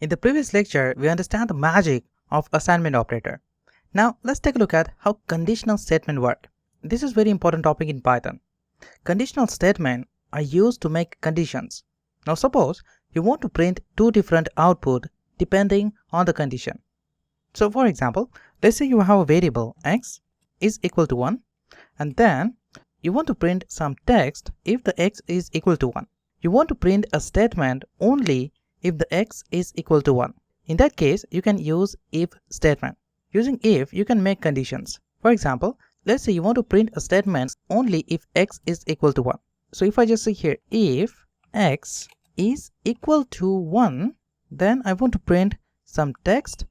In the previous lecture, we understand the magic of assignment operator. Now, let's take a look at how conditional statements work. This is a very important topic in Python. Conditional statements are used to make conditions. Now, suppose you want to print two different outputs depending on the condition. So, for example, let's say you have a variable x is equal to 1 and then you want to print some text if the x is equal to 1. You want to print a statement only if the x is equal to 1. In that case, you can use if statement. Using if, you can make conditions. For example, let's say you want to print a statement only if x is equal to 1. So if I just say here, if x is equal to 1, then I want to print some text.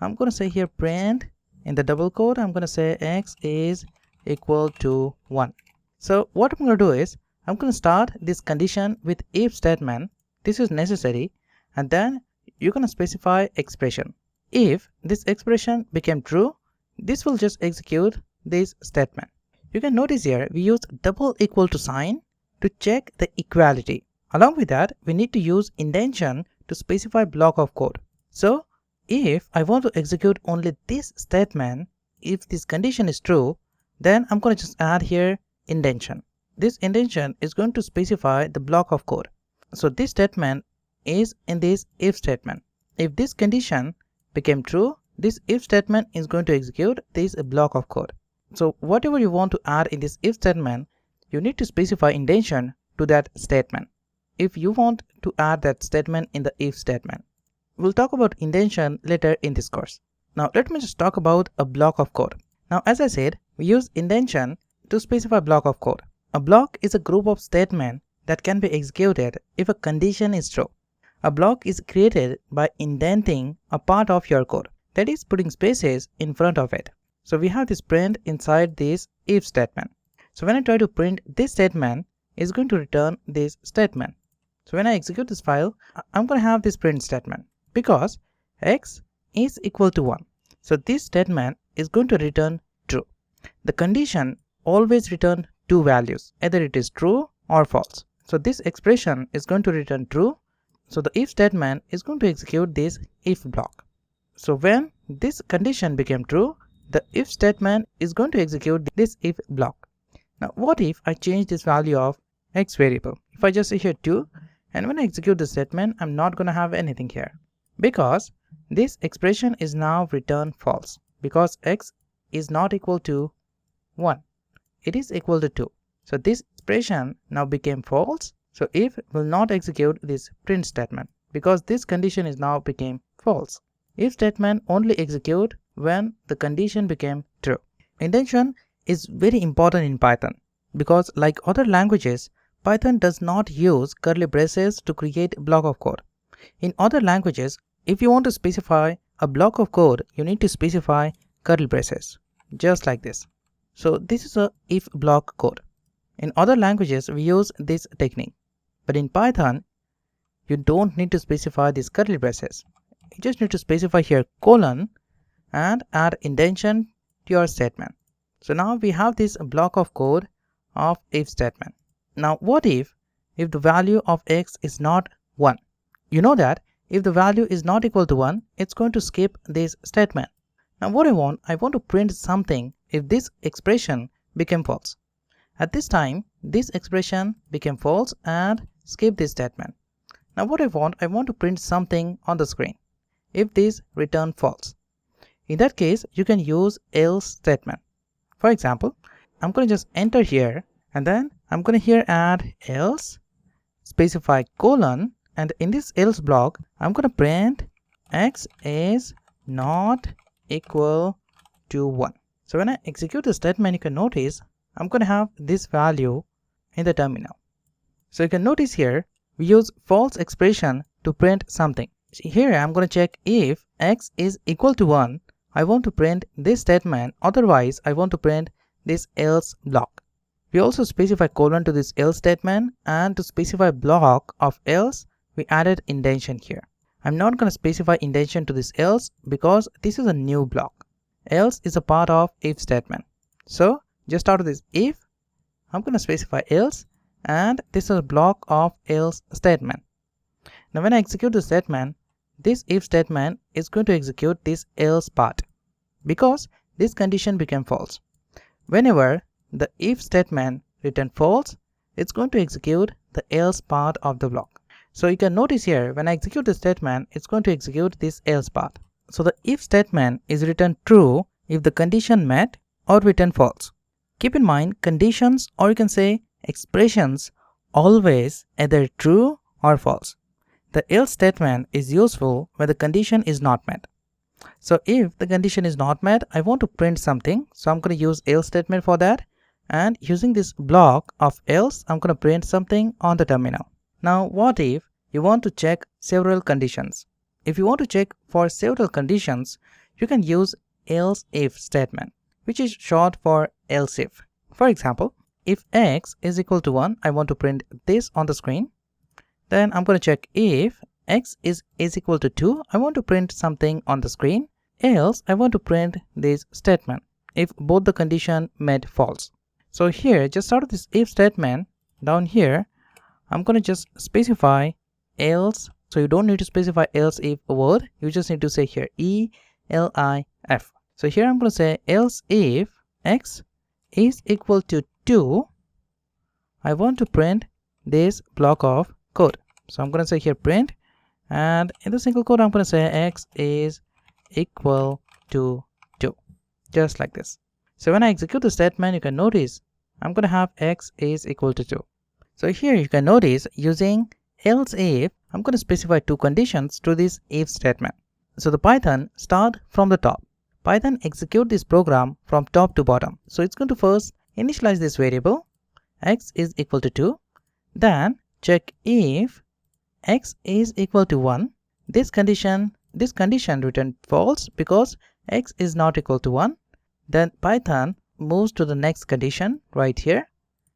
I'm going to say here print in the double quote, I'm going to say x is equal to 1. So what I'm going to do is, I'm going to start this condition with if statement. This is necessary. And then you're going to specify expression. If this expression became true, this will just execute this statement. You can notice here we use double equal to sign to check the equality. Along with that, we need to use indentation to specify block of code. So if I want to execute only this statement, if this condition is true, then I'm going to just add here indentation. This indentation is going to specify the block of code. So this statement is in this if statement. If this condition became true, this if statement is going to execute this block of code. So whatever you want to add in this if statement, you need to specify indentation to that statement if you want to add that statement in the if statement. We'll talk about indentation later in this course. Now let me just talk about a block of code. Now as I said, we use indentation to specify block of code. A block is a group of statements that can be executed if a condition is true. A block is created by indenting a part of your code, that is putting spaces in front of it. So we have this print inside this if statement. So when I try to print this statement, it's going to return this statement. So when I execute this file, I'm going to have this print statement because x is equal to 1. So this statement is going to return true. The condition always returns two values, either it is true or false. So this expression is going to return true. So the if statement is going to execute this if block. So when this condition became true, the if statement is going to execute this if block. Now what if I change this value of x variable? If I just say here 2, and when I execute the statement, I'm not going to have anything here because this expression is now returned false because x is not equal to 1. It is equal to 2. So this expression now became false. So if will not execute this print statement because this condition is now became false. If statement only execute when the condition became true. Indentation is very important in Python because like other languages, Python does not use curly braces to create block of code. In other languages, if you want to specify a block of code, you need to specify curly braces just like this. So this is a if block code. In other languages, we use this technique. But in Python, you don't need to specify these curly braces. You just need to specify here colon and add indentation to your statement. So now we have this block of code of if statement. Now what if the value of x is not 1? You know that if the value is not equal to 1, it's going to skip this statement. Now what I want to print something if this expression became false. At this time, this expression became false and skip this statement. Now what I want to print something on the screen if this return false. In that case, you can use else statement. For example, I'm going to just enter here and then I'm going to here add else, specify colon, and in this else block, I'm going to print x is not equal to 1. So when I execute the statement, you can notice I'm going to have this value in the terminal. So you can notice here, we use false expression to print something. Here I'm going to check if x is equal to 1, I want to print this statement, otherwise I want to print this else block. We also specify colon to this else statement, and to specify block of else, we added indentation here. I'm not going to specify indentation to this else because this is a new block. Else is a part of if statement. So just out of this if, I'm going to specify else, and this is a block of else statement. Now when I execute the statement, this if statement is going to execute this else part because this condition became false. Whenever the if statement return false, it's going to execute the else part of the block. So you can notice here, when I execute the statement, it's going to execute this else part. So the if statement is returned true if the condition met or return false. Keep in mind, conditions, or you can say expressions, always either true or false. The else statement is useful when the condition is not met. So if the condition is not met, I want to print something. So I'm going to use else statement for that. And using this block of else, I'm going to print something on the terminal. Now, what if you want to check several conditions? If you want to check for several conditions, you can use else if statement, which is short for else if. For example, if x is equal to 1, I want to print this on the screen. Then I'm going to check if x is equal to 2, I want to print something on the screen. Else, I want to print this statement if both the condition met false. So here, just out of this if statement, down here, I'm going to just specify else. So you don't need to specify else if word, you just need to say here ELIF. So here I'm going to say else if x is equal to 2, I want to print this block of code. So I'm going to say here print, and in the single quote I'm going to say x is equal to 2, just like this. So when I execute the statement, you can notice I'm going to have x is equal to 2. So here you can notice, using else if, I'm going to specify two conditions to this if statement. So the Python start from the top. Python execute this program from top to bottom. So it's going to first initialize this variable x is equal to 2, then check if x is equal to 1. This condition return false because x is not equal to 1. Then Python moves to the next condition right here.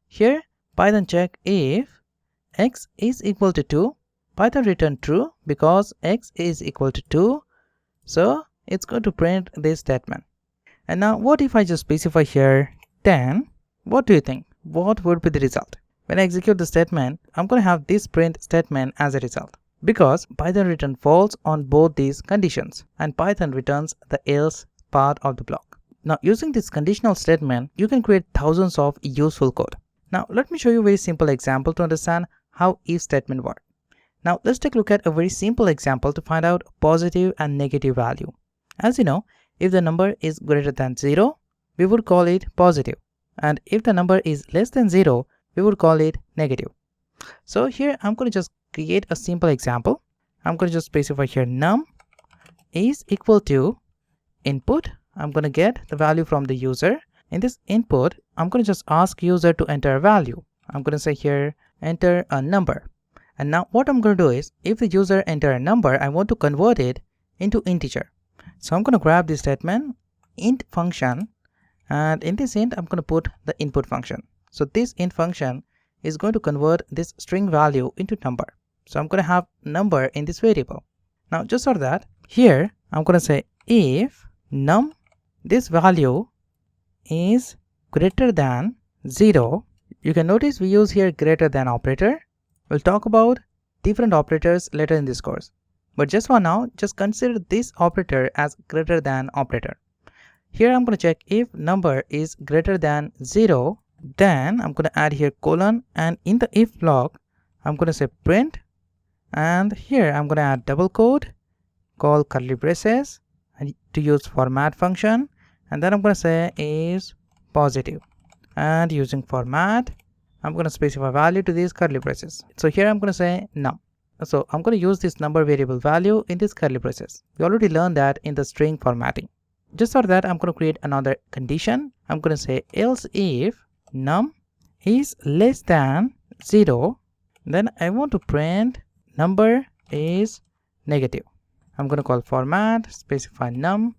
Here Python check if x is equal to 2. Python return true because x is equal to 2. So it's going to print this statement. And now what if I just specify here 10? What do you think? What would be the result? When I execute the statement, I'm going to have this print statement as a result, because Python return false on both these conditions and Python returns the else part of the block. Now using this conditional statement, you can create thousands of useful code. Now let me show you a very simple example to understand how if statement works. Now let's take a look at a very simple example to find out positive and negative value. As you know, if the number is greater than 0, we would call it positive. And if the number is less than 0, we would call it negative. So here I'm going to just create a simple example. I'm going to just specify here num is equal to input. I'm going to get the value from the user. In this input, I'm going to just ask user to enter a value. I'm going to say here enter a number. And now what I'm going to do is, if the user enter a number, I want to convert it into integer. So I'm going to grab this statement int function, and in this int I'm going to put the input function. So this int function is going to convert this string value into number. So I'm going to have number in this variable. Now just for that, here I'm going to say if num, this value is greater than 0. You can notice we use here greater than operator. We'll talk about different operators later in this course. But just for now, just consider this operator as greater than operator. Here I'm going to check if number is greater than 0. Then I'm going to add here colon, and in the if block I'm going to say print, and here I'm going to add double quote, call curly braces, and to use format function, and then I'm going to say is positive, and using format I'm going to specify value to these curly braces. So here I'm going to say num. So I'm going to use this number variable value in this curly braces. We already learned that in the string formatting. Just for that, I'm going to create another condition. I'm going to say else if num is less than 0, then I want to print number is negative. I'm going to call format, specify num,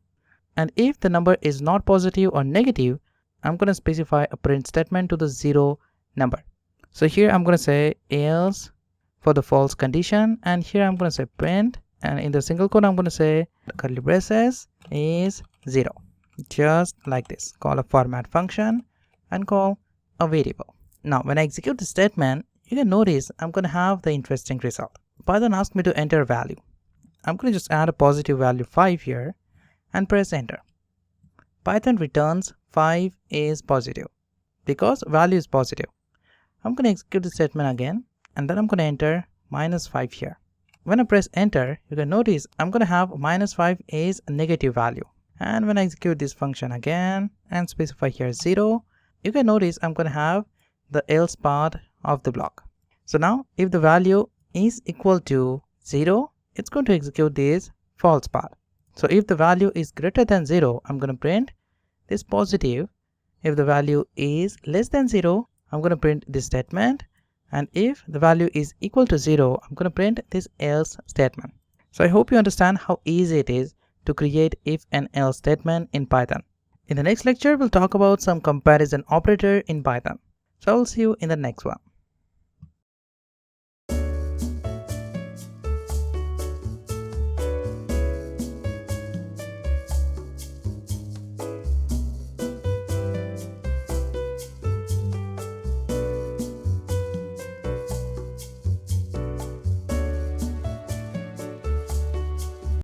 and if the number is not positive or negative, I'm going to specify a print statement to the 0 number. So here I'm going to say else for the false condition, and here I'm going to say print, and in the single quote I'm going to say curly braces is 0, just like this. Call a format function and call a variable. Now when I execute the statement, you can notice I'm going to have the interesting result. Python asked me to enter a value. I'm going to just add a positive value 5 here and press enter. Python returns 5 is positive because value is positive. I'm going to execute the statement again, and then I'm going to enter -5 here. When I press enter, you can notice I'm going to have -5 is a negative value. And when I execute this function again and specify here 0, you can notice I'm going to have the else part of the block. So now if the value is equal to 0, it's going to execute this false part. So if the value is greater than 0, I'm going to print this positive. If the value is less than 0, I'm going to print this statement. And if the value is equal to 0, I'm going to print this else statement. So I hope you understand how easy it is to create if and else statement in Python. In the next lecture, we'll talk about some comparison operator in Python. So I'll see you in the next one.